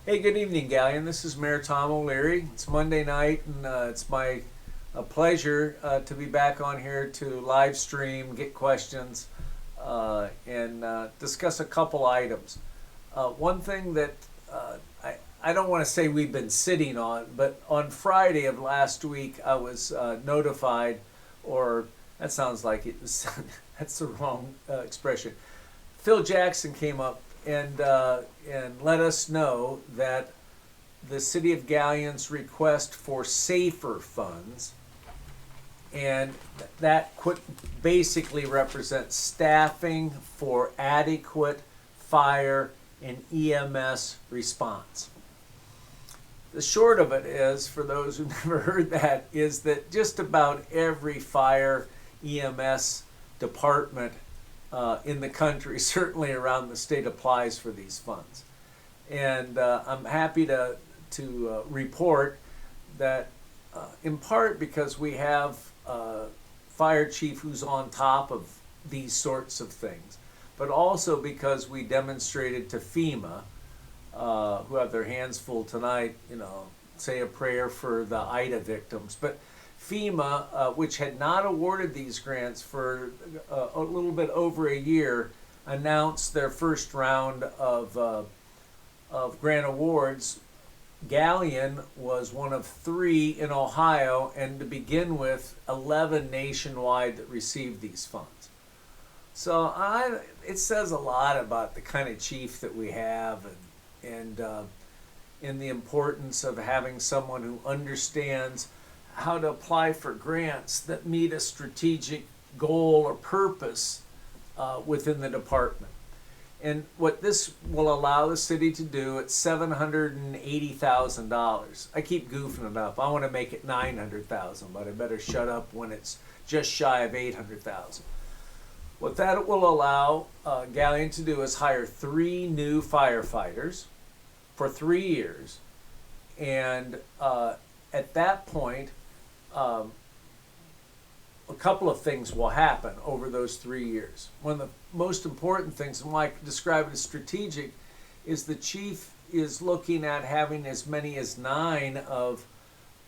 Hey, good evening, Galleon. This is Mayor Tom O'Leary. It's Monday night, and it's my pleasure to be back on here to live stream, get questions, and discuss a couple items. One thing that I don't want to say we've been sitting on, but on Friday of last week, I was notified, or that sounds like it was, that's the wrong expression. Phil Jackson came up and let us know that the City of Gallion's request for safer funds, and that basically represents staffing for adequate fire and EMS response. The short of it is, for those who've never heard that, is that just about every fire EMS department in the country, certainly around the state, applies for these funds. And I'm happy to report that in part because we have a fire chief who's on top of these sorts of things, but also because we demonstrated to FEMA, who have their hands full tonight, say a prayer for the Ida victims. But FEMA, which had not awarded these grants for a little bit over a year, announced their first round of grant awards. Galleon was one of 3 in Ohio, and to begin with, 11 nationwide that received these funds. So it says a lot about the kind of chief that we have, and in the importance of having someone who understands how to apply for grants that meet a strategic goal or purpose within the department. And what this will allow the city to do, it's $780,000. I keep goofing it up. I want to make it $900,000, but I better shut up when it's just shy of $800,000. What that will allow Galleon to do is hire 3 new firefighters for 3 years, and at that point, a couple of things will happen over those 3 years. One of the most important things, and why I describe it as strategic, is the chief is looking at having as many as 9 of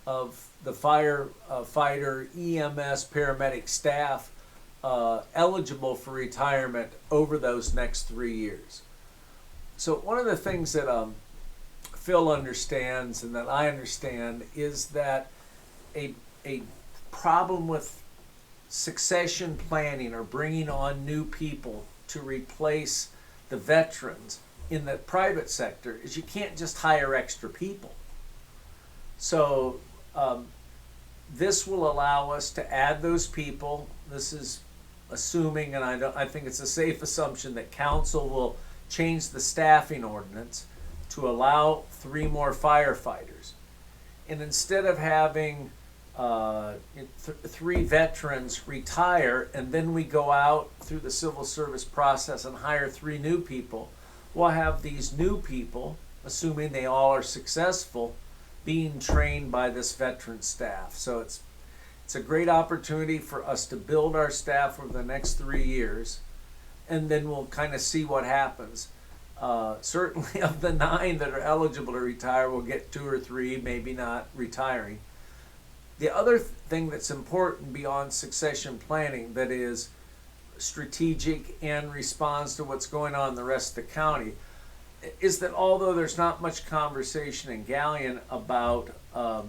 the firefighter, EMS, paramedic staff eligible for retirement over those next 3 years. So one of the things that Phil understands and that I understand is that a problem with succession planning or bringing on new people to replace the veterans in the private sector is you can't just hire extra people. So this will allow us to add those people. This is assuming, and I think it's a safe assumption, that council will change the staffing ordinance to allow 3 more firefighters. And instead of having 3 veterans retire and then we go out through the civil service process and hire 3 new people, we'll have these new people, assuming they all are successful, being trained by this veteran staff. So it's a great opportunity for us to build our staff over the next 3 years, and then we'll kind of see what happens. Certainly of the 9 that are eligible to retire, we'll get 2 or 3, maybe not, retiring. The other thing that's important beyond succession planning that is strategic and responds to what's going on in the rest of the county is that although there's not much conversation in Galleon about the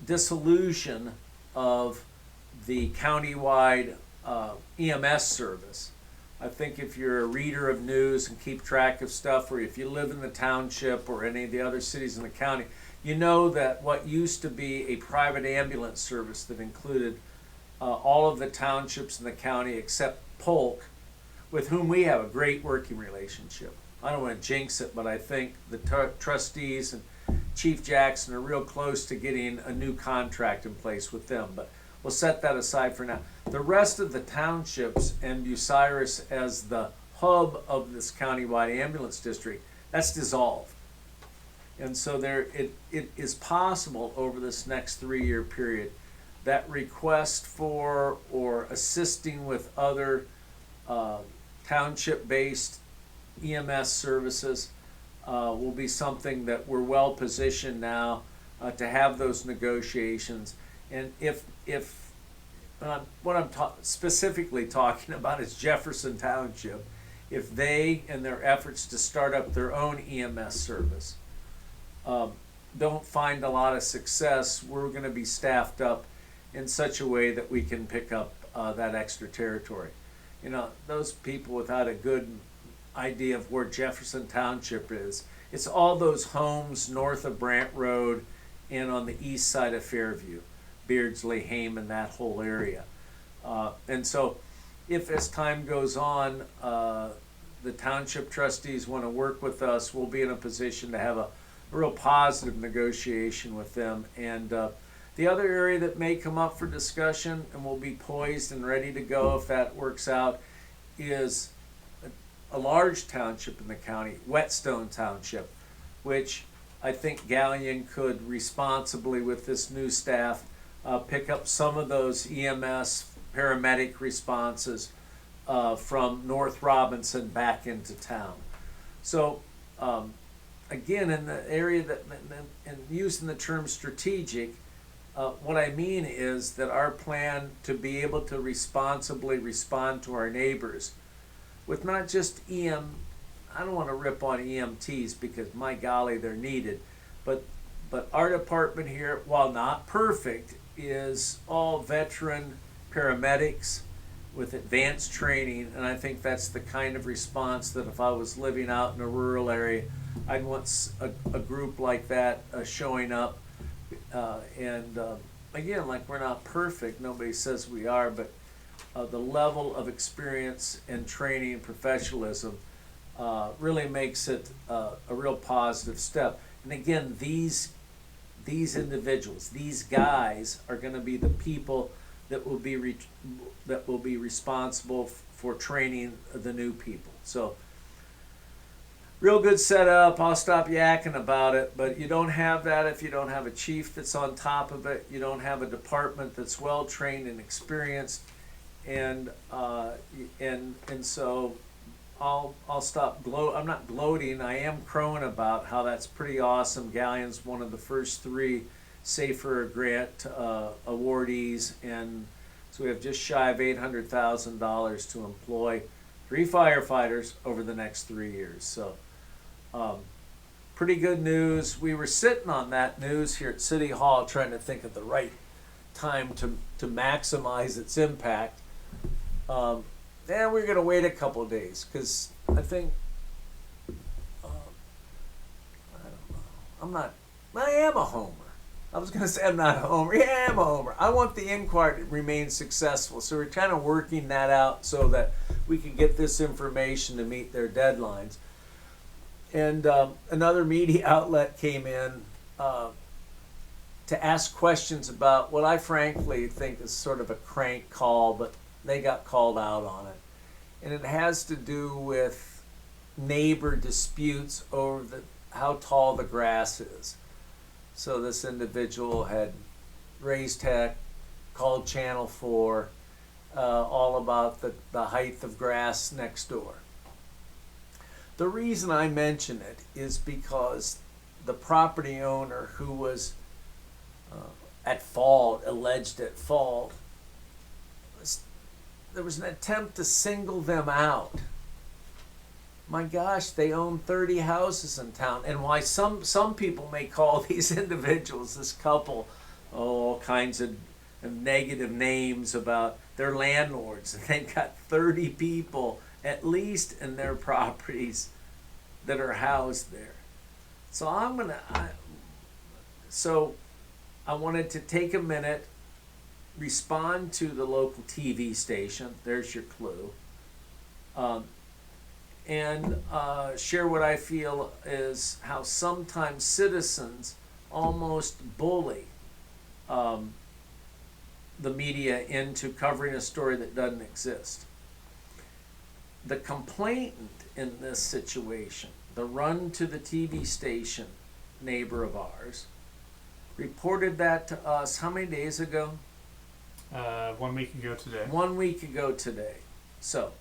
dissolution of the countywide EMS service, I think if you're a reader of news and keep track of stuff, or if you live in the township or any of the other cities in the county, you know that what used to be a private ambulance service that included all of the townships in the county except Polk, with whom we have a great working relationship. I don't want to jinx it, but I think the trustees and Chief Jackson are real close to getting a new contract in place with them, but we'll set that aside for now. The rest of the townships and Bucyrus as the hub of this countywide ambulance district, that's dissolved. And so it is possible over this next 3-year period that request for or assisting with other township-based EMS services will be something that we're well positioned now to have those negotiations. And if what I'm specifically talking about is Jefferson Township, if they, in their efforts to start up their own EMS service, don't find a lot of success, we're going to be staffed up in such a way that we can pick up that extra territory. You know, those people without a good idea of where Jefferson Township is, it's all those homes north of Brant Road and on the east side of Fairview, Beardsley, Hayman, that whole area. And so if as time goes on, the township trustees want to work with us, we'll be in a position to have a real positive negotiation with them. And the other area that may come up for discussion, and we'll be poised and ready to go if that works out, is a large township in the county, Whetstone Township, which I think Galion could responsibly, with this new staff, pick up some of those EMS paramedic responses from North Robinson back into town. So again, in the area that, and using the term strategic, what I mean is that our plan to be able to responsibly respond to our neighbors with not just I don't want to rip on EMTs because my golly, they're needed, but our department here, while not perfect, is all veteran paramedics with advanced training, and I think that's the kind of response that if I was living out in a rural area, I'd want a group like that showing up. Again, like, we're not perfect, nobody says we are, but the level of experience and training and professionalism really makes it a real positive step. And again, these individuals, these guys, are going to be the people that will be responsible for training the new people. So, real good setup. I'll stop yakking about it, but you don't have that if you don't have a chief that's on top of it. You don't have a department that's well trained and experienced, and so I'll stop I'm not gloating. I am crowing about how that's pretty awesome. Galion's one of the first 3 SAFER grant awardees, and so we have just shy of $800,000 to employ 3 firefighters over the next 3 years. So pretty good news. We were sitting on that news here at City Hall trying to think of the right time to maximize its impact. And we're going to wait a couple of days because I think, I don't know, I am a homer. I was going to say I'm not a homer. Yeah, I'm a homer. I want the inquiry to remain successful. So we're kind of working that out so that we can get this information to meet their deadlines. And another media outlet came in to ask questions about what I frankly think is sort of a crank call, but they got called out on it. And it has to do with neighbor disputes over how tall the grass is. So this individual had raised heck, called Channel 4, all about the height of grass next door. The reason I mention it is because the property owner who was alleged at fault, there was an attempt to single them out. My gosh, they own 30 houses in town. And why some people may call these individuals, this couple, all kinds of negative names about their landlords. And they've got 30 people at least in their properties that are housed there. So I wanted to take a minute, respond to the local TV station, there's your clue, and share what I feel is how sometimes citizens almost bully the media into covering a story that doesn't exist. The complainant in this situation, the run to the TV station neighbor of ours, reported that to us how many days ago? 1 week ago today. 1 week ago today. So,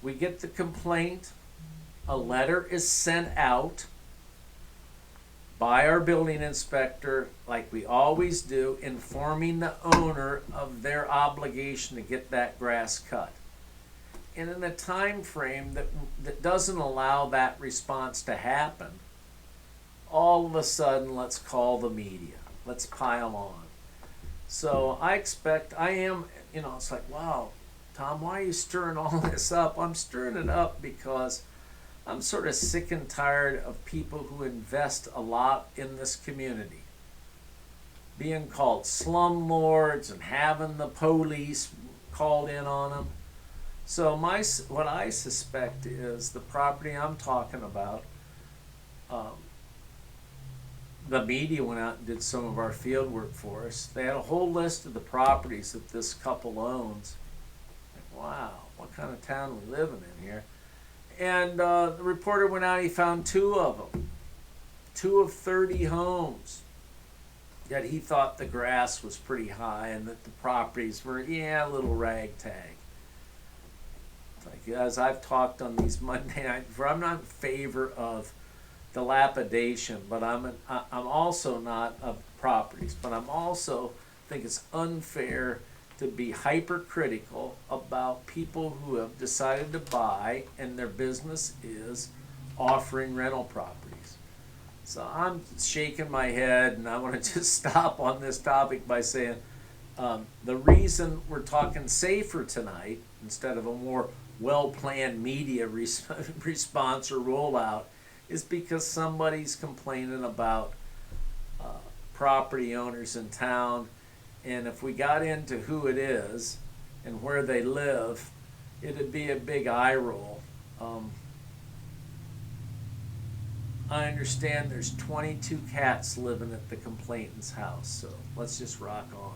we get the complaint. a letter is sent out by our building inspector, like we always do, informing the owner of their obligation to get that grass cut. And in a time frame that doesn't allow that response to happen, all of a sudden, let's call the media. Let's pile on. So I am, it's like, wow, Tom, why are you stirring all this up? I'm stirring it up because I'm sort of sick and tired of people who invest a lot in this community being called slumlords and having the police called in on them. So what I suspect is the property I'm talking about, the media went out and did some of our field work for us. They had a whole list of the properties that this couple owns. Like, wow, what kind of town we living in here? And the reporter went out, he found 2 of them. 2 of 30 homes. Yet he thought the grass was pretty high and that the properties were, a little ragtag. Like, as I've talked on these Monday nights, I'm not in favor of dilapidation, but I'm also not of properties, but I'm also think it's unfair to be hypercritical about people who have decided to buy and their business is offering rental properties. So I'm shaking my head, and I want to just stop on this topic by saying the reason we're talking safer tonight instead of a more well-planned media response or rollout is because somebody's complaining about property owners in town. And if we got into who it is and where they live, it'd be a big eye roll. I understand there's 22 cats living at the complainant's house, so let's just rock on.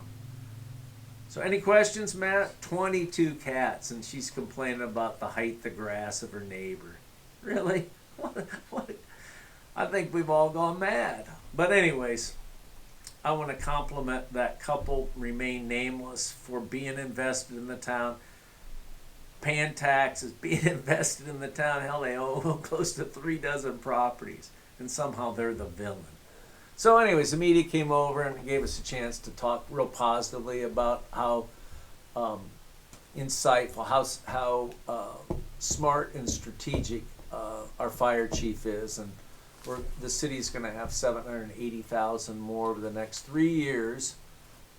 So any questions, Matt? 22 cats, and she's complaining about the height of the grass of her neighbor. Really? What? I think we've all gone mad. But anyways, I want to compliment that couple, remain nameless, for being invested in the town, paying taxes, being invested in the town. Hell, they own close to 3 dozen properties, and somehow they're the villain. So anyways, the media came over and gave us a chance to talk real positively about how insightful, how smart and strategic our fire chief is, and the city's going to have $780,000 more over the next 3 years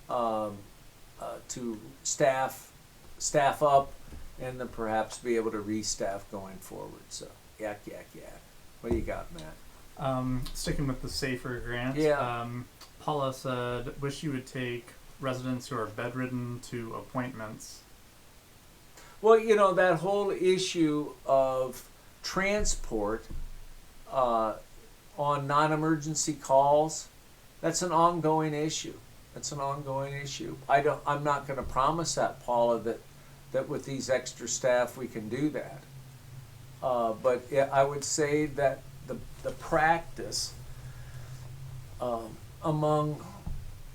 to staff up, and then perhaps be able to restaff going forward. So yak. What do you got, Matt? Sticking with the SAFER grant. Yeah. Paula said, wish you would take residents who are bedridden to appointments. Well, that whole issue of transport on non-emergency calls, that's an ongoing issue. I'm not going to promise that, Paula, that with these extra staff we can do that. But I would say that the practice among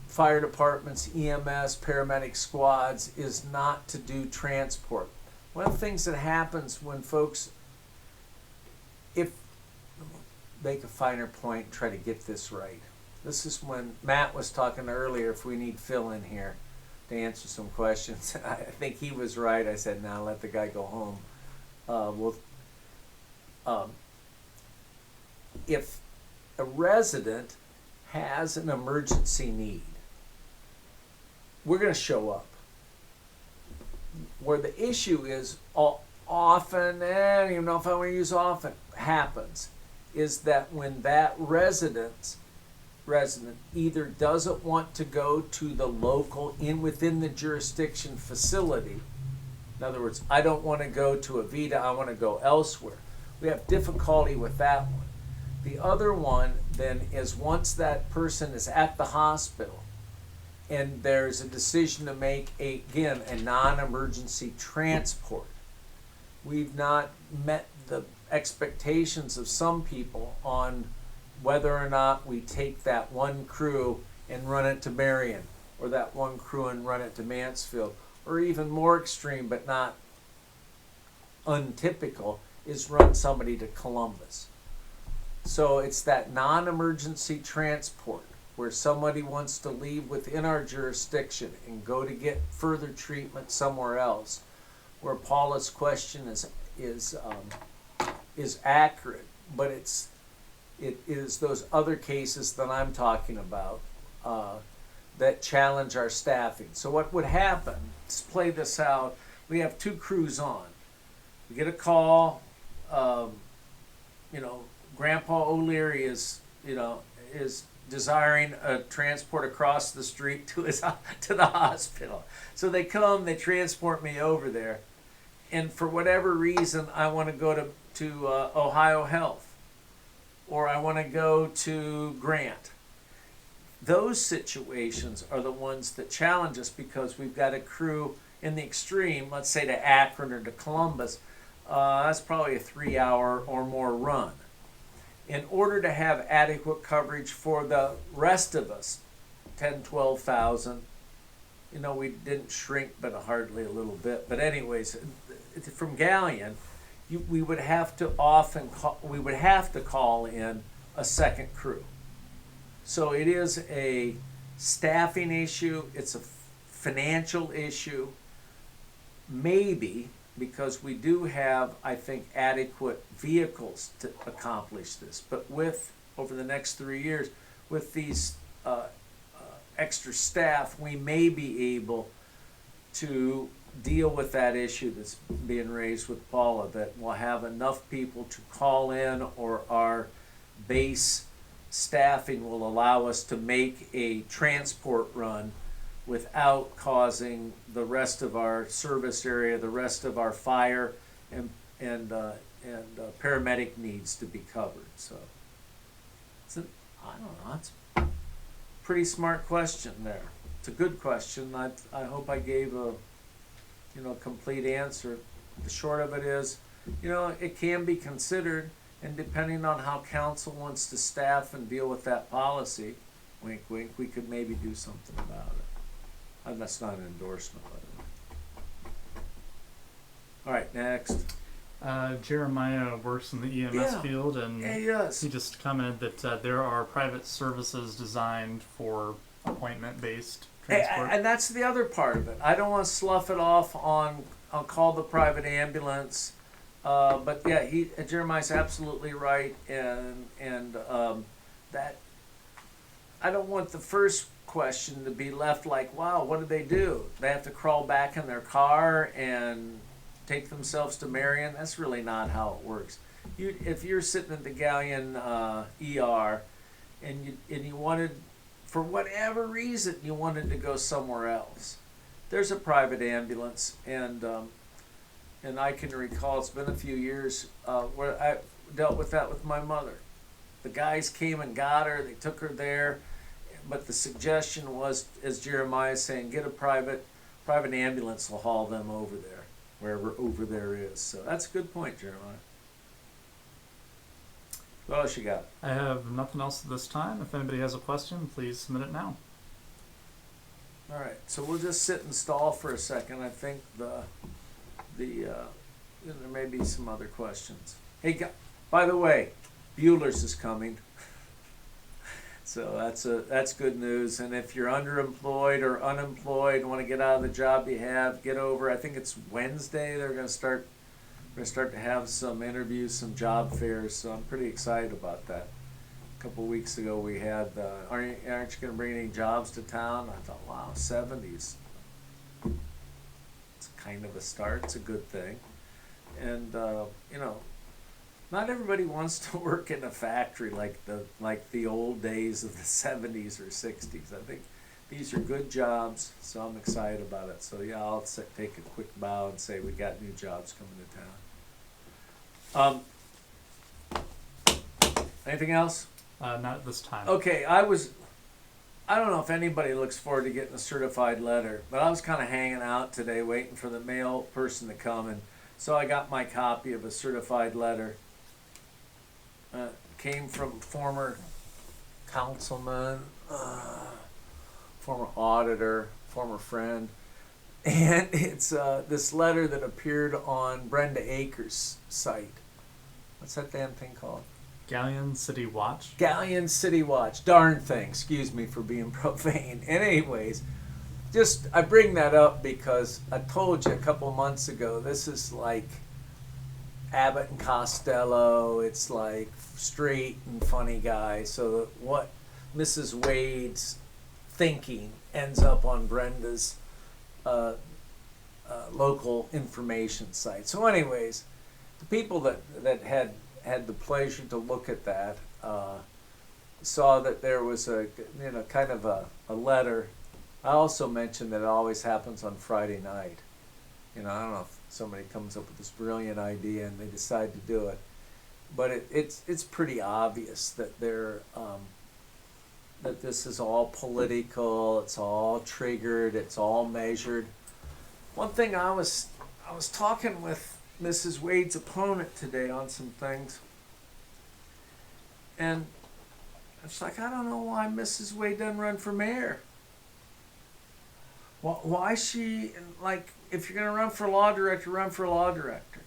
fire departments, EMS, paramedic squads is not to do transport. One of the things that happens when folks, if make a finer point, try to get this right. This is when Matt was talking earlier, if we need Phil in here to answer some questions. I think he was right. I said, now let the guy go home. If a resident has an emergency need, we're going to show up. Where the issue is often, I don't even know if I want to use often, happens, is that when that resident either doesn't want to go to the local within the jurisdiction facility. In other words, I don't want to go to Avita, I want to go elsewhere. We have difficulty with that one. The other one then is once that person is at the hospital and there's a decision to make a non-emergency transport. We've not met the expectations of some people on whether or not we take that one crew and run it to Marion, or that one crew and run it to Mansfield, or even more extreme but not untypical, is run somebody to Columbus. So it's that non-emergency transport where somebody wants to leave within our jurisdiction and go to get further treatment somewhere else, where Paula's question is accurate, but it is those other cases that I'm talking about that challenge our staffing. So what would happen? Let's play this out. We have 2 crews on. We get a call. Grandpa O'Leary is desiring a transport across the street to the hospital. So they come, they transport me over there, and for whatever reason, I want to go to Ohio Health, or I want to go to Grant. Those situations are the ones that challenge us because we've got a crew in the extreme, let's say to Akron or to Columbus. That's probably a 3-hour or more run. In order to have adequate coverage for the rest of us, 10, 12,000, we didn't shrink but hardly a little bit. But anyways, from Galleon, we would have to call in a second crew. So it is a staffing issue, it's a financial issue, maybe because we do have, I think, adequate vehicles to accomplish this. But over the next 3 years, with these extra staff, we may be able to deal with that issue that's being raised with Paula, that we'll have enough people to call in, or our base staffing will allow us to make a transport run without causing the rest of our service area, the rest of our fire and paramedic needs to be covered. So I don't know, it's a pretty smart question there. It's a good question. I hope I gave a complete answer. The short of it is, it can be considered, and depending on how council wants to staff and deal with that policy, wink wink, we could maybe do something about it. And that's not an endorsement, by the way. All right, next. Jeremiah works in the EMS field, and yes. he just commented that there are private services designed for appointment-based transport. And that's the other part of it. I don't want to slough it off on I'll call the private ambulance, but yeah, Jeremiah's absolutely right, and that I don't want the first question to be left like, wow, what do? They have to crawl back in their car and take themselves to Marion? That's really not how it works. If you're sitting at the Galleon ER and you wanted, for whatever reason, you wanted to go somewhere else, there's a private ambulance, and I can recall, it's been a few years where I dealt with that with my mother. The guys came and got her, they took her there, but the suggestion was, as Jeremiah is saying, get a private ambulance will haul them over there, wherever over there is. So that's a good point, Jeremiah. What else you got? I have nothing else at this time. If anybody has a question, please submit it now. All right, so we'll just sit and stall for a second. I think there may be some other questions. Hey, by the way, Bueller's is coming. So that's good news. And if you're underemployed or unemployed and want to get out of the job you have, get over. I think it's Wednesday. They're going to start to have some interviews, some job fairs. So I'm pretty excited about that. A couple of weeks ago we had, aren't you going to bring any jobs to town? I thought, wow, 70s. It's kind of a start. It's a good thing. And not everybody wants to work in a factory like the old days of the 70s or 60s. I think these are good jobs, so I'm excited about it. So yeah, I'll take a quick bow and say we got new jobs coming to town. Anything else? Not at this time. Okay, I don't know if anybody looks forward to getting a certified letter, but I was kind of hanging out today waiting for the mail person to come, and so I got my copy of a certified letter. Came from former councilman, former auditor, former friend, and it's this letter that appeared on Brenda Akers' site. What's that damn thing called? Galleon City Watch. Galleon City Watch. Darn thing. Excuse me for being profane. And anyways, just I bring that up because I told you a couple months ago, this is like Abbott and Costello. It's like straight and funny guy. So what Mrs. Wade's thinking ends up on Brenda's local information site. So anyways, the people that had the pleasure to look at that saw that there was a kind of a letter. I also mentioned that it always happens on Friday night. I don't know if somebody comes up with this brilliant idea and they decide to do it, but it's pretty obvious that that this is all political. It's all triggered. It's all measured. One thing I was talking with Mrs. Wade's opponent today on some things, and it's like, I don't know why Mrs. Wade doesn't run for mayor. Why she, like, if you're going to run for law director, run for law director.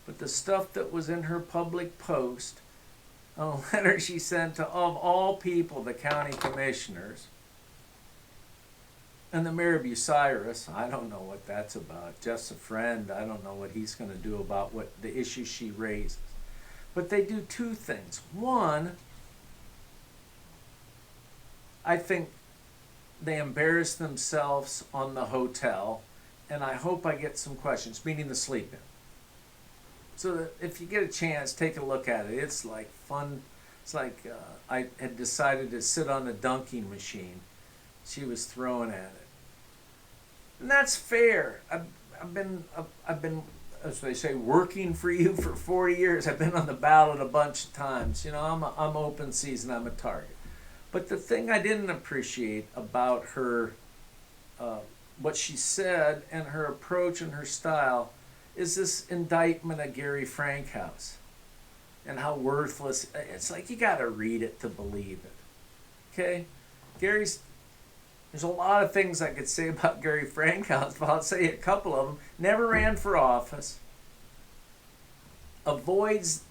But the stuff that was in her public post, a letter she sent to, of all people, the county commissioners, and the mayor of Bucyrus, I don't know what that's about. Just a friend, I don't know what he's going to do about what the issues she raises. But they do two things. One, I think they embarrass themselves on the hotel, and I hope I get some questions, meaning the sleep-in. So that if you get a chance, take a look at it. It's like fun. It's like I had decided to sit on a dunking machine. She was throwing at it. And that's fair. I've been, as they say, working for you for 40 years. I've been on the ballot a bunch of times. I'm open season. I'm a target. But the thing I didn't appreciate about her, what she said and her approach and her style, is this indictment of Gary Frankhouse and how worthless. It's like you got to read it to believe it. Okay, there's a lot of things I could say about Gary Frankhouse, but I'll say a couple of them. Never ran for office. Avoids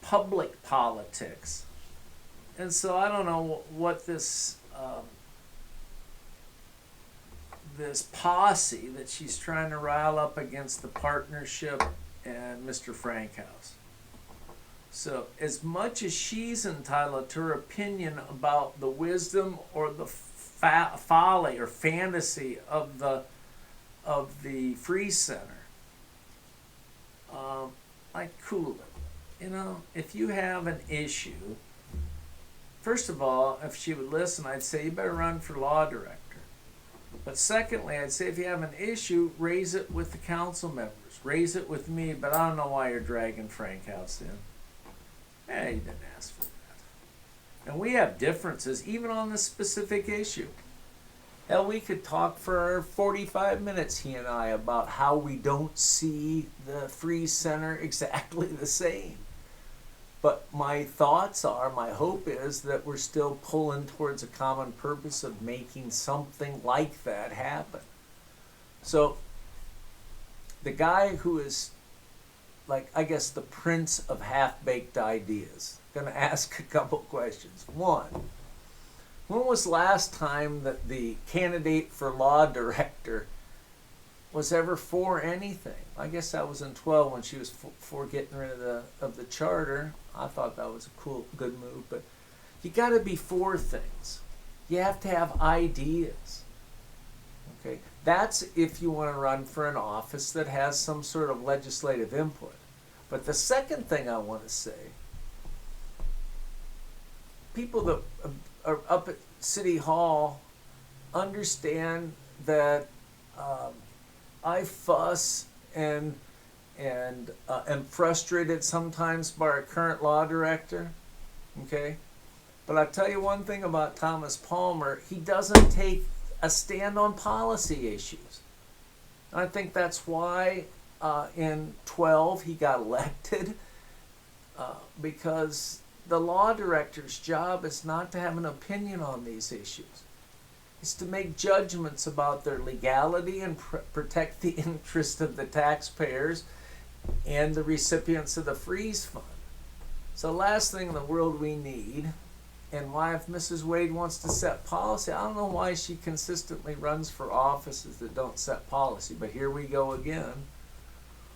public politics. And so I don't know what this this posse that she's trying to rile up against the partnership and Mr. Frankhouse. So as much as she's entitled to her opinion about the wisdom or the folly or fantasy of the Free Center, like, cool it. If you have an issue, first of all, if she would listen, I'd say you better run for law director. But secondly, I'd say if you have an issue, raise it with the council members. Raise it with me, but I don't know why you're dragging Frankhouse in. He didn't ask for that. And we have differences, even on this specific issue. Hell, we could talk for 45 minutes, he and I, about how we don't see the Free Center exactly the same. But my thoughts are, my hope is that we're still pulling towards a common purpose of making something like that happen. So, the guy who is, like, I guess the prince of half-baked ideas, going to ask a couple questions. One, when was the last time that the candidate for law director was ever for anything? I guess that was in 12 when she was for getting rid of the charter. I thought that was a good move, but you got to be for things. You have to have ideas. Okay, that's if you want to run for an office that has some sort of legislative input. But the second thing I want to say, people that are up at City Hall understand that I fuss and am frustrated sometimes by our current law director, okay? But I'll tell you one thing about Thomas Palmer, he doesn't take a stand on policy issues. I think that's why in 12 he got elected, because the law director's job is not to have an opinion on these issues. It's to make judgments about their legality and protect the interest of the taxpayers and the recipients of the freeze fund. So last thing in the world we need, and why if Mrs. Wade wants to set policy, I don't know why she consistently runs for offices that don't set policy, but here we go again.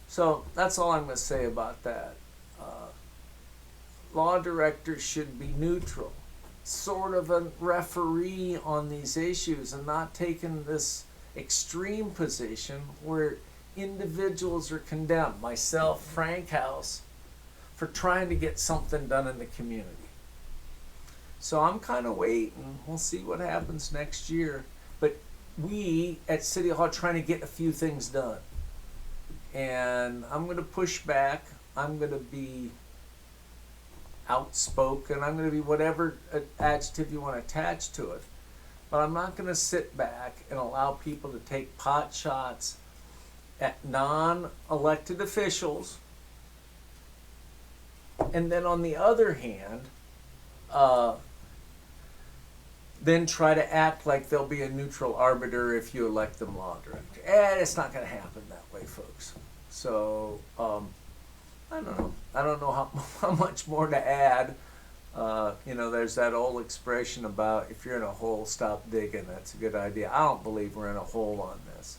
So that's all I'm going to say about that. Law directors should be neutral, sort of a referee on these issues, and not taking this extreme position where individuals are condemned, myself, Frank House, for trying to get something done in the community. So I'm kind of waiting. We'll see what happens next year. But we at City Hall are trying to get a few things done. And I'm going to push back. I'm going to be outspoken. I'm going to be whatever adjective you want to attach to it. But I'm not going to sit back and allow people to take pot shots at non-elected officials. And then on the other hand, then try to act like they'll be a neutral arbiter if you elect them law director. It's not going to happen that way, folks. So, I don't know. I don't know how much more to add. There's that old expression about if you're in a hole, stop digging. That's a good idea. I don't believe we're in a hole on this.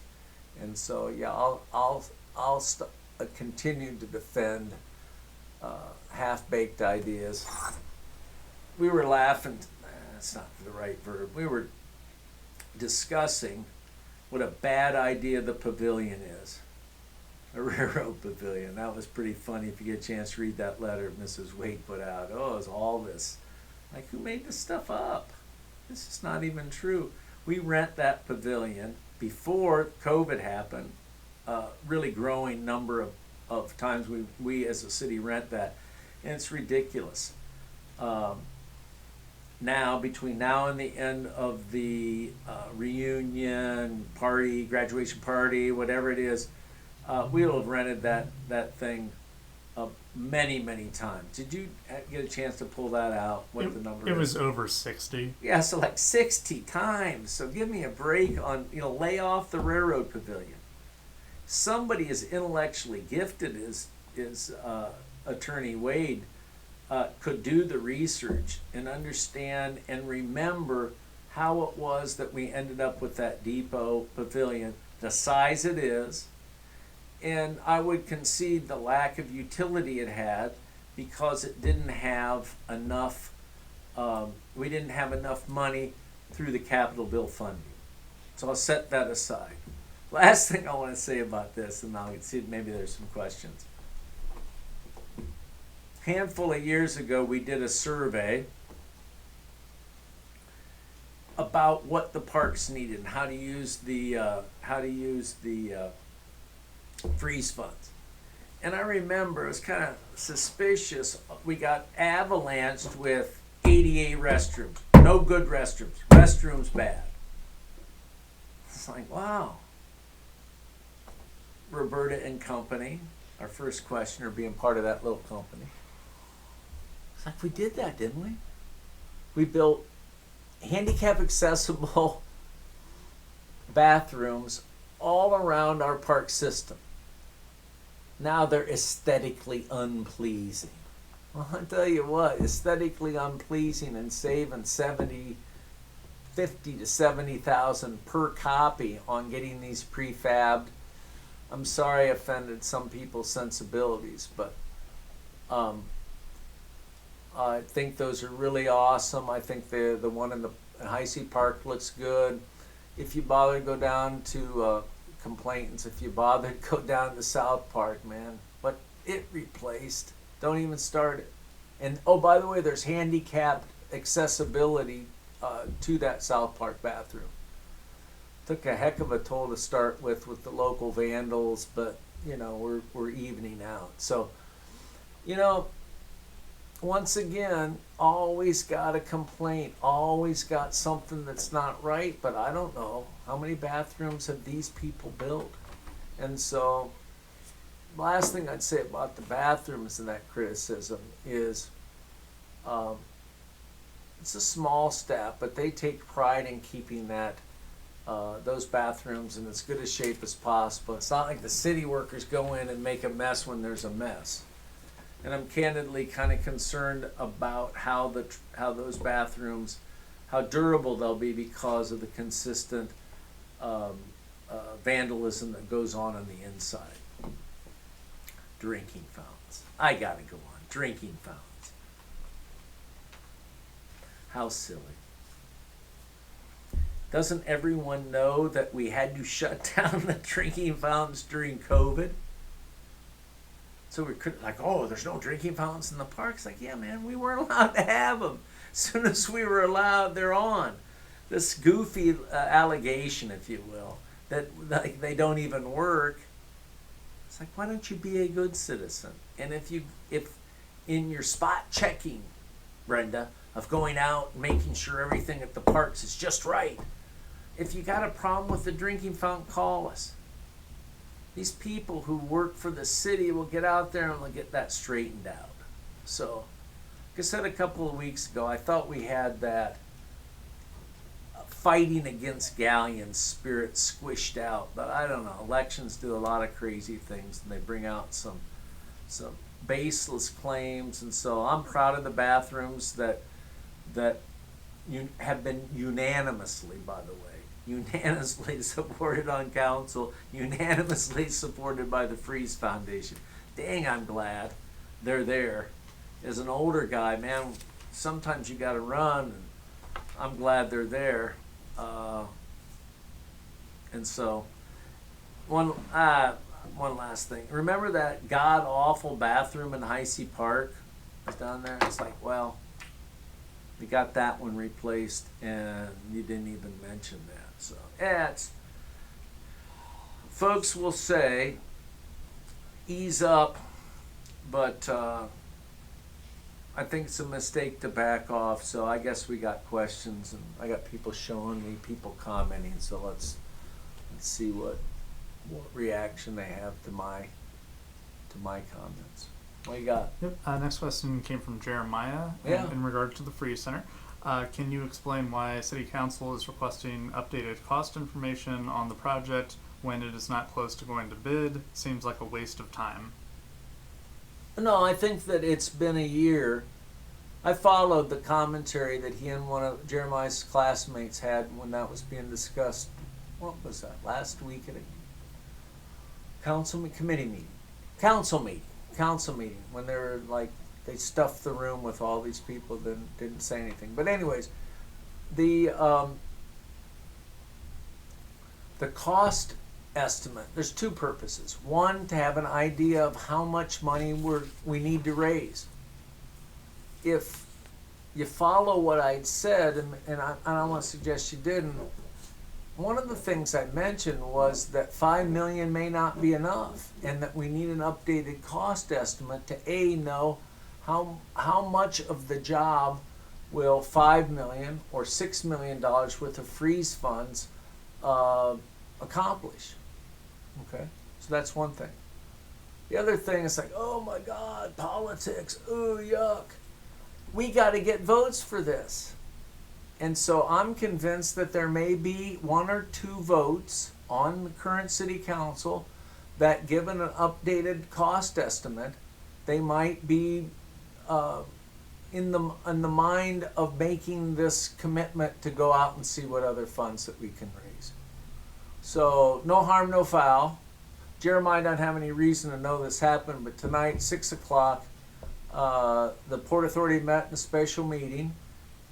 And so, yeah, I'll continue to defend half-baked ideas. We were laughing. That's not the right verb. We were discussing what a bad idea the pavilion is. A railroad pavilion. That was pretty funny. If you get a chance to read that letter Mrs. Wade put out. Oh, it's all this. Like, who made this stuff up? This is not even true. We rent that pavilion before COVID happened. Really growing number of times we as a city rent that. And it's ridiculous. Now, between now and the end of the reunion party, graduation party, whatever it is, we'll have rented that thing many, many times. Did you get a chance to pull that out, what the number is? It was over 60. Yeah, so like 60 times. So give me a break on, lay off the railroad pavilion. Somebody as intellectually gifted as Attorney Wade could do the research and understand and remember how it was that we ended up with that depot pavilion, the size it is, and I would concede the lack of utility it had because it didn't have enough, we didn't have enough money through the capital bill funding. So I'll set that aside. Last thing I want to say about this, and I'll see if maybe there's some questions. Handful of years ago, we did a survey about what the parks needed and how to use the freeze funds. And I remember it was kind of suspicious. We got avalanched with 88 restrooms, no good restrooms, restrooms bad. It's like, wow. Roberta and Company, our first questioner being part of that little company. It's like, we did that, didn't we? We built handicap accessible bathrooms all around our park system. Now they're aesthetically unpleasing. Well, I'll tell you what, aesthetically unpleasing and saving 50 to 70,000 per copy on getting these prefabbed. I'm sorry I offended some people's sensibilities, but I think those are really awesome. I think the one in the High Sea Park looks good. If you bother to go down to complainants, if you bother to go down to South Park, man, but it replaced. Don't even start it. And oh, by the way, there's handicapped accessibility to that South Park bathroom. Took a heck of a toll to start with the local vandals, but we're evening out. So, once again, always got a complaint, always got something that's not right, but I don't know how many bathrooms have these people built. And so, last thing I'd say about the bathrooms and that criticism is it's a small staff, but they take pride in keeping that those bathrooms in as good a shape as possible. It's not like the city workers go in and make a mess when there's a mess. And I'm candidly kind of concerned about how those bathrooms, how durable they'll be because of the consistent vandalism that goes on the inside. Drinking fountains. I gotta go on. Drinking fountains. How silly. Doesn't everyone know that we had to shut down the drinking fountains during COVID? So we could, like, oh, there's no drinking fountains in the parks. Like, yeah, man, we weren't allowed to have them. As soon as we were allowed, they're on. This goofy allegation, if you will, that like they don't even work. It's like, why don't you be a good citizen? And if in your spot checking, Brenda, of going out and making sure everything at the parks is just right, if you got a problem with the drinking fountain, call us. These people who work for the city will get out there and they'll get that straightened out. So, like I said a couple of weeks ago, I thought we had that fighting against galleons spirit squished out, but I don't know. Elections do a lot of crazy things, and they bring out some baseless claims. And so I'm proud of the bathrooms that have been unanimously, by the way, unanimously supported on council, unanimously supported by the Freeze Foundation. Dang, I'm glad they're there. As an older guy, man, sometimes you gotta run, and I'm glad they're there. And so, one last thing. Remember that god-awful bathroom in Heisey Park was down there? It's like, well, we got that one replaced, and you didn't even mention that. So, yeah, folks will say, ease up, but I think it's a mistake to back off. So I guess we got questions, and I got people showing me, people commenting. So let's see what reaction they have to my comments. What you got? Yep. Next question came from Jeremiah in regard to the Freeze Center. Can you explain why City Council is requesting updated cost information on the project when it is not close to going to bid? Seems like a waste of time. No, I think that it's been a year. I followed the commentary that he and one of Jeremiah's classmates had when that was being discussed. What was that? Last week at a council meeting when they were like, they stuffed the room with all these people that didn't say anything. But anyways, the cost estimate, there's two purposes. One, to have an idea of how much money we need to raise. If you follow what I'd said, and I don't want to suggest you didn't, one of the things I mentioned was that $5 million may not be enough, and that we need an updated cost estimate to know how much of the job will $5 million or $6 million worth of freeze funds accomplish. Okay, so that's one thing. The other thing is like, oh my God, politics, ooh, yuck. We got to get votes for this. And so I'm convinced that there may be 1 or 2 votes on the current city council that, given an updated cost estimate, they might be in the mind of making this commitment to go out and see what other funds that we can raise. So no harm, no foul. Jeremiah doesn't have any reason to know this happened, but tonight, 6 o'clock, the Port Authority met in a special meeting,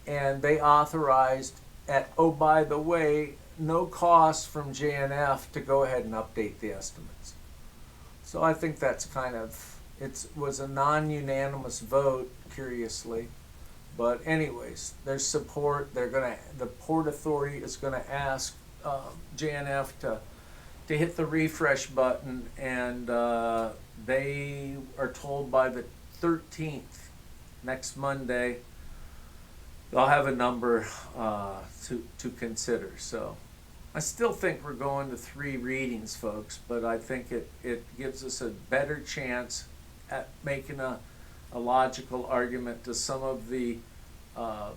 and they authorized by the way, no cost from JNF to go ahead and update the estimates. So I think that's it was a non-unanimous vote, curiously. But anyways, there's support. The Port Authority is gonna ask JNF to hit the refresh button, and they are told by the 13th, next Monday, they'll have a number to consider. So I still think we're going to 3 readings, folks, but I think it gives us a better chance at making a logical argument to some of the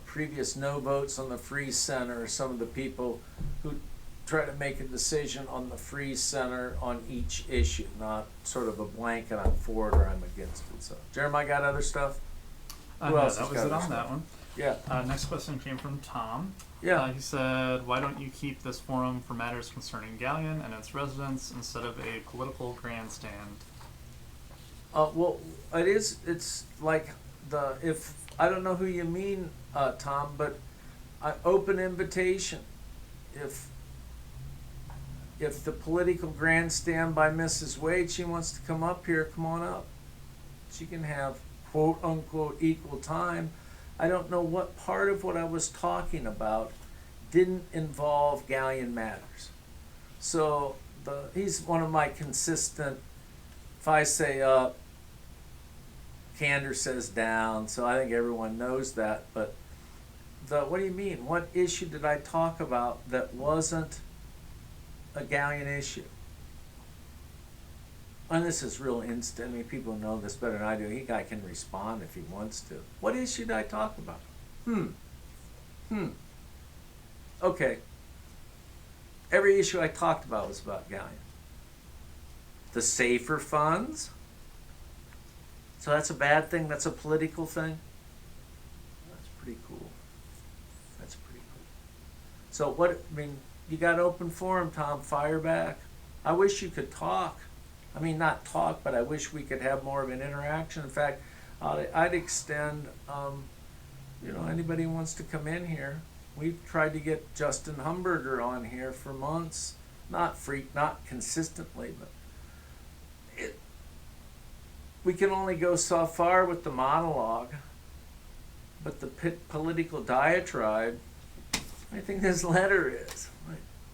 previous no votes on the Freeze Center, some of the people who try to make a decision on the Free Center on each issue, not sort of a blanket, I'm for it or I'm against it. So, Jeremiah got other stuff? Who No, else that has was got it other on stuff? that one. Yeah, Next question came from Tom. yeah. He said, "Why don't you keep this forum for matters concerning Galleon and its residents instead of a political grandstand?" Well, it's like I don't know who you mean, Tom, but open invitation. If the political grandstand by Mrs. Wade, she wants to come up here, come on up. She can have quote unquote equal time. I don't know what part of what I was talking about didn't involve Galleon matters. So he's one of my consistent, if I say up, Candor says down, so I think everyone knows that. But what do you mean? What issue did I talk about that wasn't a Galleon issue? And this is real instant. I mean, people know this better than I do. He guy can respond if he wants to. What issue did I talk about? Okay. Every issue I talked about was about Galleon. The safer funds. So that's a bad thing? That's a political thing? That's pretty cool. That's pretty cool. So you got open forum, Tom, fire back. I wish you could talk. I mean, not talk, but I wish we could have more of an interaction. In fact, I'd extend, anybody who wants to come in here. We've tried to get Justin Humberger on here for months. Not consistently, but we can only go so far with the monologue. But the political diatribe, I think this letter is.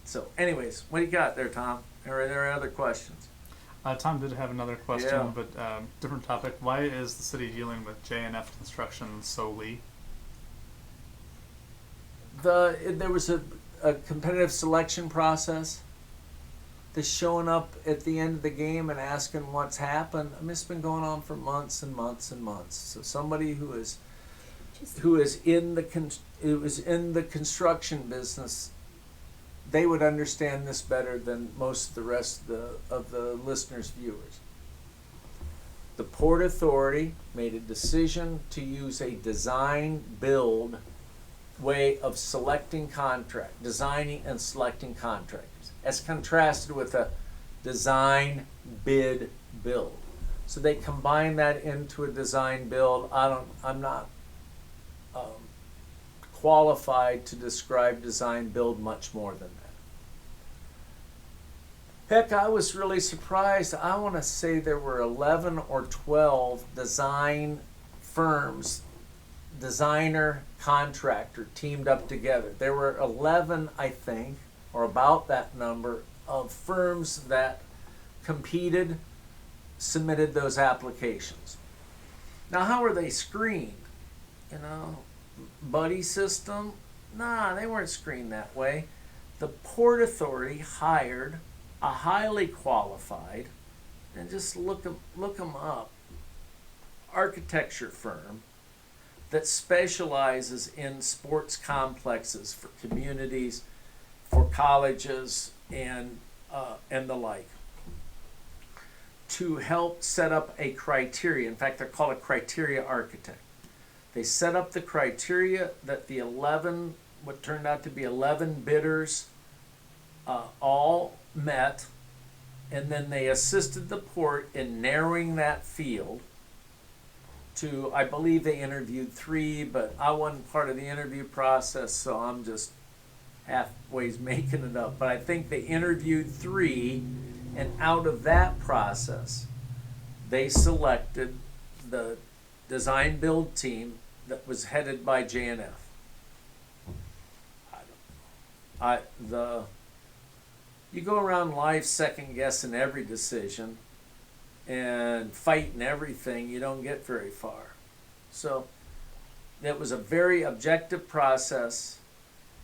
So anyways, what do you got there, Tom? Are there other questions? Tom did have another question, Yeah. but different topic. Why is the city dealing with J&F Construction solely? There was a competitive selection process. The showing up at the end of the game and asking what's happened. I mean, it's been going on for months and months and months. So somebody who is in the construction business, they would understand this better than most of the rest of the listeners' viewers. The Port Authority made a decision to use a design-build way of designing and selecting contractors, as contrasted with a design, bid, build. So they combine that into a design build. I'm not qualified to describe design build much more than that. Heck, I was really surprised. I want to say there were 11 or 12 design firms, designer, contractor teamed up together. There were 11, I think, or about that number, of firms that competed, submitted those applications. Now, how were they screened? Buddy system? Nah, they weren't screened that way. The Port Authority hired a highly qualified, and just look them up, architecture firm that specializes in sports complexes for communities, for colleges, and the like, to help set up a criteria. In fact, they're called a criteria architect. They set up the criteria that the 11, what turned out to be 11 bidders, all met, and then they assisted the port in narrowing that field to, I believe they interviewed 3, but I wasn't part of the interview process, so I'm just halfway making it up. But I think they interviewed 3, and out of that process, they selected the design build team that was headed by J&F. You go around life second guessing every decision and fighting everything, you don't get very far. So it was a very objective process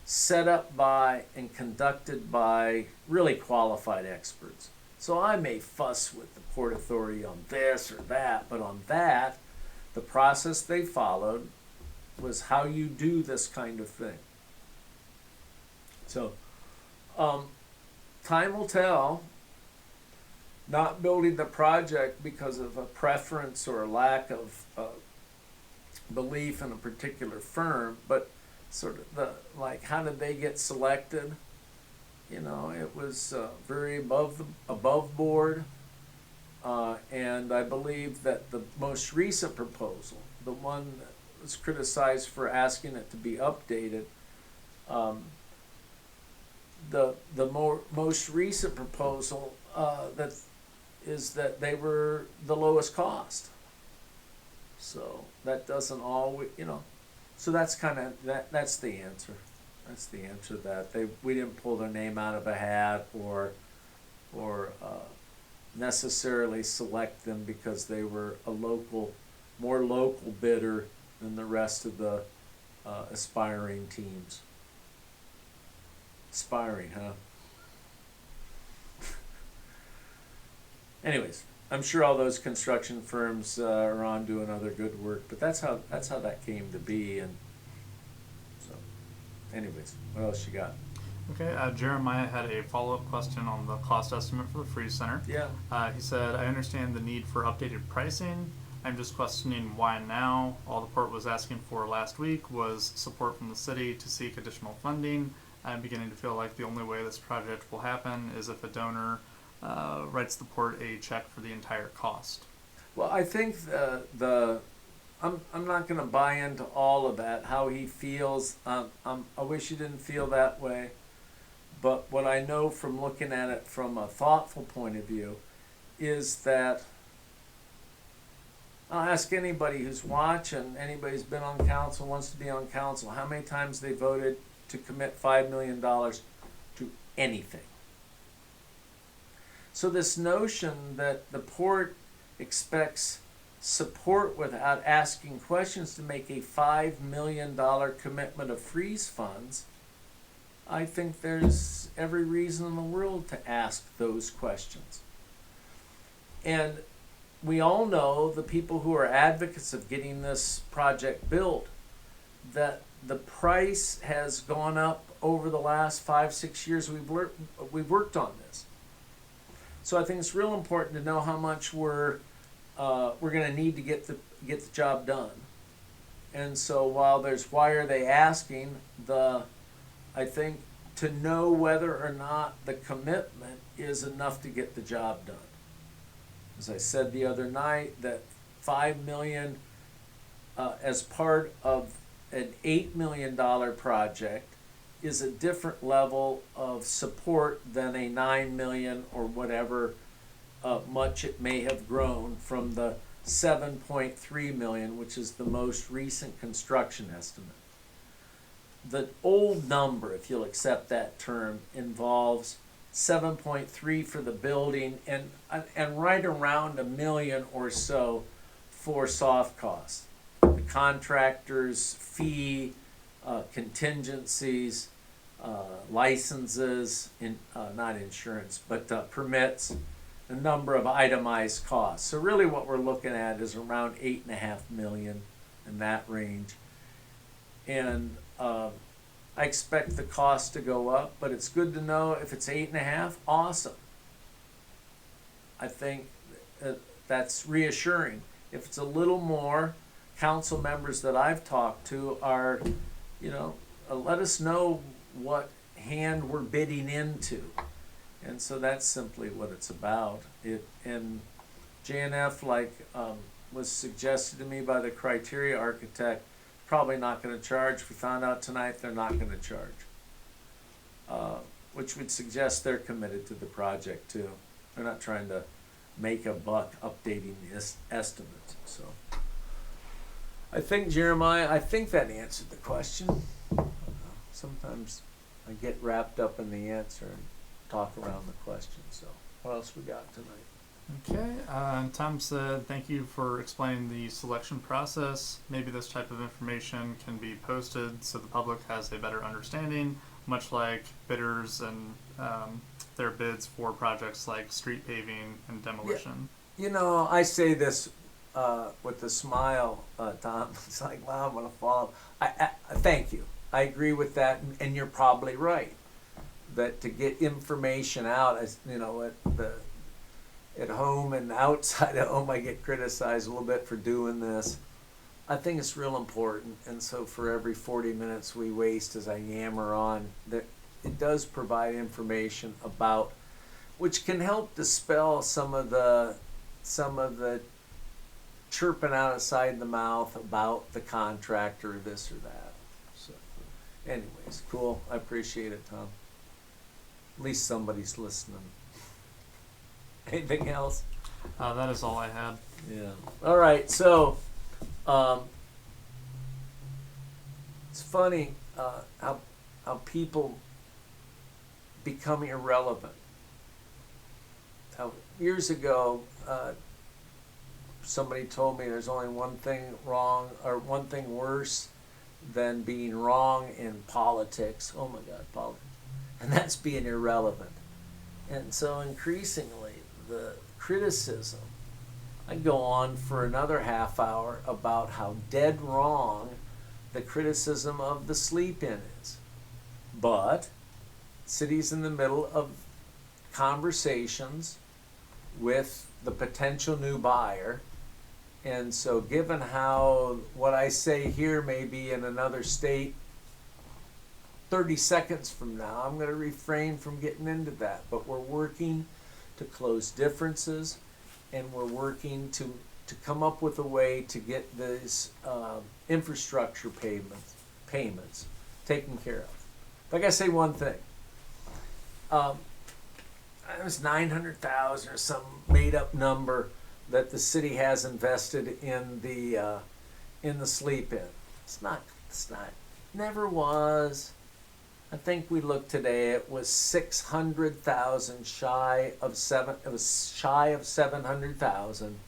set up by and conducted by really qualified experts. So I may fuss with the Port Authority on this or that, but on that, the process they followed was how you do this kind of thing. So time will tell. Not building the project because of a preference or a lack of belief in a particular firm, but sort of how did they get selected? You know, it was very above board, and I believe that the most recent proposal, the one that was criticized for asking it to be updated, most recent proposal that they were the lowest cost. So that doesn't always, so that's kind of that's the answer. That's the answer to that. We didn't pull their name out of a hat or necessarily select them because they were more local bidder than the rest of the aspiring teams. Aspiring, huh? Anyways, I'm sure all those construction firms are on doing other good work, but that's how that came to be. And so, anyways, what else you got? Okay, Jeremiah had a follow-up question on the cost estimate for the Freeze Center. Yeah. He said, I understand the need for updated pricing. I'm just questioning why now. All the port was asking for last week was support from the city to seek additional funding. I'm beginning to feel like the only way this project will happen is if a donor writes the port a check for the entire cost. Well, I think I'm not going to buy into all of that, how he feels. I wish he didn't feel that way. But what I know from looking at it from a thoughtful point of view is that I'll ask anybody who's watching, anybody who's been on council, wants to be on council, how many times they voted to commit $5 million to anything. So this notion that the port expects support without asking questions to make a $5 million commitment of freeze funds, I think there's every reason in the world to ask those questions. And we all know, the people who are advocates of getting this project built, that the price has gone up over the last 5-6 years we've worked on this. So I think it's real important to know how much we're going to need to get the job done. And so while there's why are they asking, I think to know whether or not the commitment is enough to get the job done. As I said the other night, that $5 million as part of an $8 million project is a different level of support than a $9 million or whatever much it may have grown from the $7.3 million, which is the most recent construction estimate. The old number, if you'll accept that term, involves 7.3 for the building and right around $1 million or so for soft costs. The contractor's fee, contingencies, licenses, not insurance, but permits, a number of itemized costs. So really what we're looking at is around $8.5 million in that range. And I expect the cost to go up, but it's good to know if it's 8.5, awesome. I think that's reassuring. If it's a little more, council members that I've talked to are, let us know what hand we're bidding into. And so that's simply what it's about. And JNF, was suggested to me by the criteria architect, probably not going to charge. We found out tonight they're not going to charge, which would suggest they're committed to the project too. They're not trying to make a buck updating the estimates. So I think, Jeremiah, that answered the question. Sometimes I get wrapped up in the answer and talk around the question. So what else we got tonight? Okay, Tom said, thank you for explaining the selection process. Maybe this type of information can be posted so the public has a better understanding, much like bidders and their bids for projects like street paving and demolition. Yeah. I say this with a smile, Tom. It's like, wow, I'm going to fall. I thank you. I agree with that, and you're probably right. that to get information out, as you know, at home and outside of home, I get criticized a little bit for doing this. I think it's real important, and so for every 40 minutes we waste as I yammer on, that it does provide information about, which can help dispel some of the chirping outside the mouth about the contractor, this or that. So, anyways, cool. I appreciate it, Tom. At least somebody's listening. Anything else? That is all I had. Yeah. All right. So, it's funny how people become irrelevant. How years ago, somebody told me there's only one thing wrong or one thing worse than being wrong in politics. Oh my God, politics. And that's being irrelevant. And so increasingly, the criticism, I can go on for another half hour about how dead wrong the criticism of the sleep-in is. But city's in the middle of conversations with the potential new buyer. And so given how what I say here may be in another state 30 seconds from now, I'm going to refrain from getting into that. But we're working to close differences, and we're working to come up with a way to get these infrastructure payments taken care of. If I got to say one thing, it was 900,000 or some made-up number that the city has invested in the sleep-in. It's not, never was. I think we looked today, it was 600,000 shy of 700,000.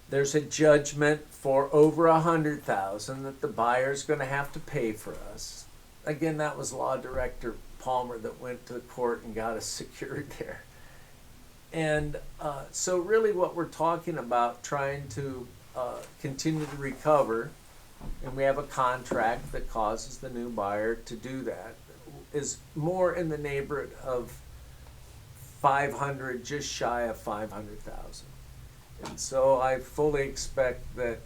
There's a judgment for over 100,000 that the buyer's going to have to pay for us. Again, that was Law Director Palmer that went to the court and got us secured there. And so really what we're talking about, trying to continue to recover, and we have a contract that causes the new buyer to do that, is more in the neighborhood of 500, just shy of 500,000. And so I fully expect that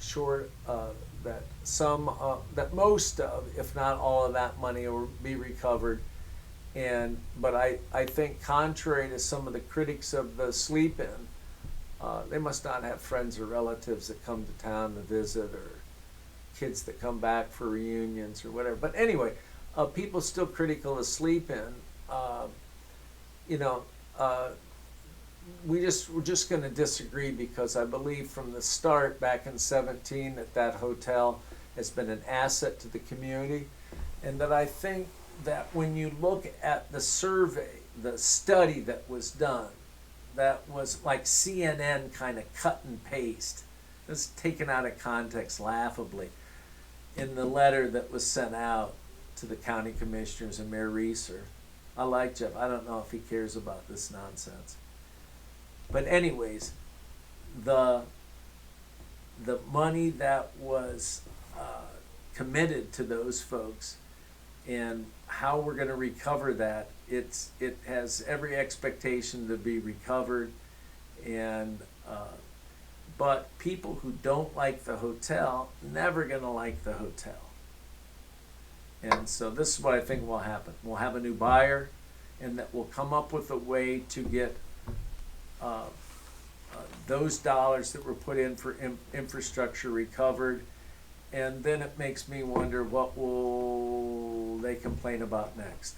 that most of, if not all of that money will be recovered. But I think contrary to some of the critics of the sleep-in, they must not have friends or relatives that come to town to visit, or kids that come back for reunions or whatever. But anyway, people still critical of sleep-in. We're just going to disagree, because I believe from the start back in 17 that hotel has been an asset to the community, and that I think that when you look at the survey, the study that was done, that was like CNN kind of cut and paste. It's taken out of context laughably in the letter that was sent out to the county commissioners and Mayor Reeser. I like Jeff. I don't know if he cares about this nonsense. But anyways, the money that was committed to those folks and how we're going to recover that, it has every expectation to be recovered. And but people who don't like the hotel, never going to like the hotel. And so this is what I think will happen. We'll have a new buyer, and that will come up with a way to get those dollars that were put in for infrastructure recovered. And then it makes me wonder, what will they complain about next?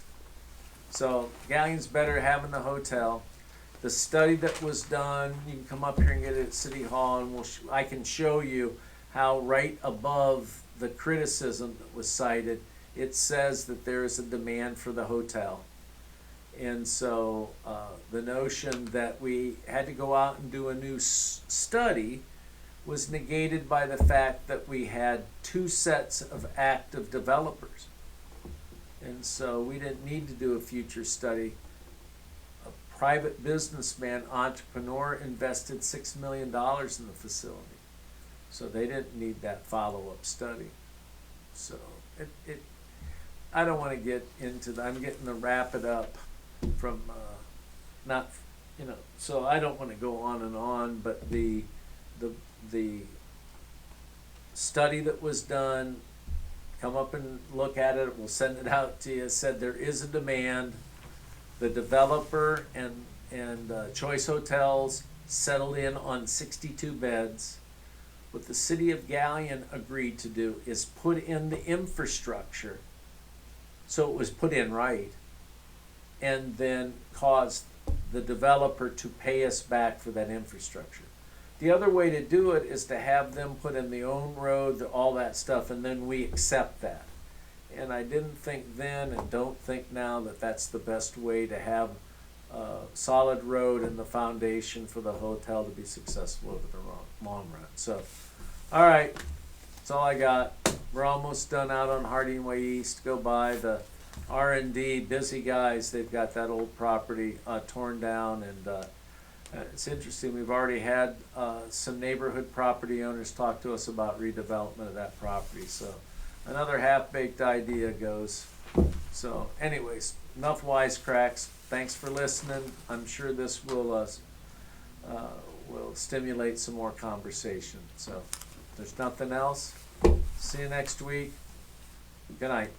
So Gallion's better having the hotel. The study that was done, you can come up here and get it at City Hall, and I can show you how right above the criticism that was cited, it says that there is a demand for the hotel. And so the notion that we had to go out and do a new study was negated by the fact that we had 2 sets of active developers. And so we didn't need to do a future study. A private businessman, entrepreneur, invested $6 million in the facility. So they didn't need that follow-up study. So I don't want to get into that. I'm getting to wrap it up from, not, so I don't want to go on and on, but the study that was done, come up and look at it, we'll send it out to you, said there is a demand. The developer and Choice Hotels settled in on 62 beds. What the city of Galion agreed to do is put in the infrastructure, so it was put in right, and then caused the developer to pay us back for that infrastructure. The other way to do it is to have them put in the own road, all that stuff, and then we accept that. And I didn't think then and don't think now that that's the best way to have a solid road and the foundation for the hotel to be successful over the long run. So, all right, that's all I got. We're almost done out on Harding Way East. Go by the R&D, busy guys. They've got that old property torn down, and it's interesting. We've already had some neighborhood property owners talk to us about redevelopment of that property. So another half-baked idea goes. So anyways, enough wisecracks. Thanks for listening. I'm sure this will stimulate some more conversation. So if there's nothing else, see you next week. Good night.